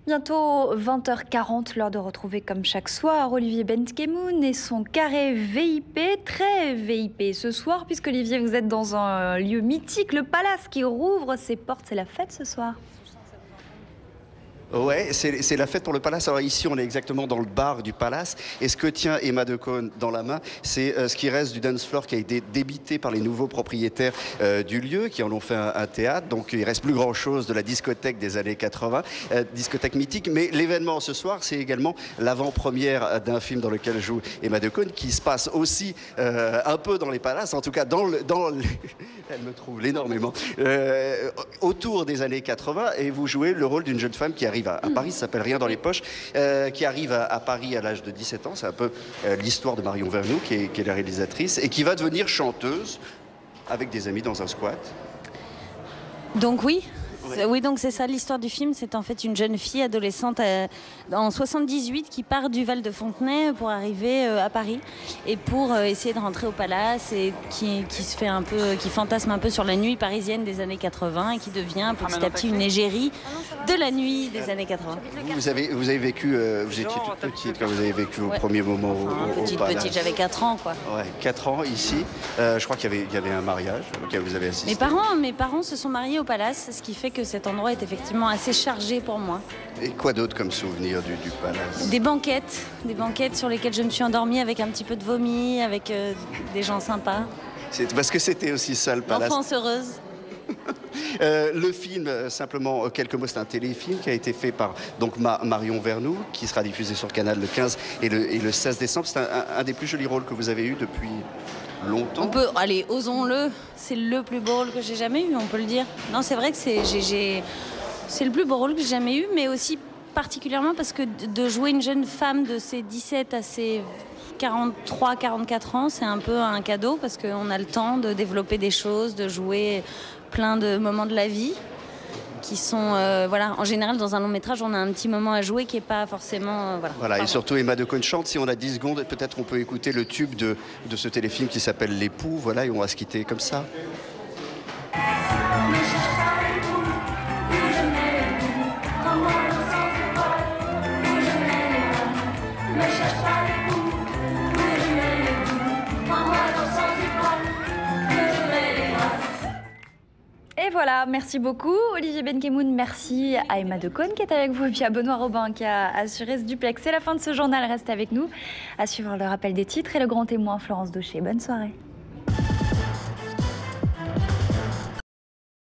Bientôt 20h40, l'heure de retrouver comme chaque soir Olivier Benkemoun et son carré VIP, très VIP ce soir, puisque Olivier, vous êtes dans un lieu mythique, le Palace qui rouvre ses portes. C'est la fête ce soir. Ouais, c'est la fête pour le Palace. Alors ici, on est exactement dans le bar du Palace. Et ce que tient Emma Decaune dans la main, c'est ce qui reste du dance floor qui a été débité par les nouveaux propriétaires du lieu, qui en ont fait un théâtre. Donc il reste plus grand-chose de la discothèque des années 80, discothèque mythique. Mais l'événement ce soir, c'est également l'avant-première d'un film dans lequel joue Emma Decaune, qui se passe aussi un peu dans les palaces, en tout cas elle me trouble énormément, autour des années 80. Et vous jouez le rôle d'une jeune femme qui arrive à Paris, ça s'appelle Rien dans les poches, qui arrive à Paris à l'âge de 17 ans. C'est un peu l'histoire de Marion Vernou, qui est la réalisatrice, et qui va devenir chanteuse avec des amis dans un squat. Donc oui. Oui, donc c'est ça l'histoire du film. C'est en fait une jeune fille adolescente en 78 qui part du Val de Fontenay pour arriver à Paris et pour essayer de rentrer au Palace, et qui se fait un peu, qui fantasme un peu sur la nuit parisienne des années 80 et qui devient petit à petit une égérie de la nuit des années 80. Vous avez vécu, vous étiez toute petite quand vous avez vécu vos premiers moments au Palace. Petite, j'avais 4 ans quoi. Ouais, 4 ans ici. Je crois qu'il y avait un mariage auquel vous avez assisté. Mes parents se sont mariés au Palace, ce qui fait que cet endroit est effectivement assez chargé pour moi. Et quoi d'autre comme souvenir du Palace? Des banquettes sur lesquelles je me suis endormie avec un petit peu de vomi, avec des gens sympas. C'est parce que c'était aussi ça le Palace. L'enfance heureuse. Le film, simplement quelques mots, c'est un téléfilm qui a été fait par donc Marion Vernou, qui sera diffusé sur Canal le 15 et le 16 décembre. C'est un des plus jolis rôles que vous avez eu depuis longtemps. Allez, osons-le, c'est le plus beau rôle que j'ai jamais eu, on peut le dire. Non, c'est vrai que c'est le plus beau rôle que j'ai jamais eu, mais aussi particulièrement parce que de jouer une jeune femme de ses 17 à ses 43, 44 ans, c'est un peu un cadeau parce qu'on a le temps de développer des choses, de jouer plein de moments de la vie qui sont, voilà, en général dans un long métrage on a un petit moment à jouer qui n'est pas forcément, voilà. Et surtout Emma Decaune chante. Si on a 10 secondes, peut-être on peut écouter le tube de ce téléfilm qui s'appelle L'époux, voilà, et on va se quitter comme ça. Et voilà, merci beaucoup Olivier Benkemoun, merci à Emma Decaune qui est avec vous, et puis à Benoît Robin qui a assuré ce duplex. C'est la fin de ce journal, reste avec nous à suivre le rappel des titres et le grand témoin Florence Daucher. Bonne soirée.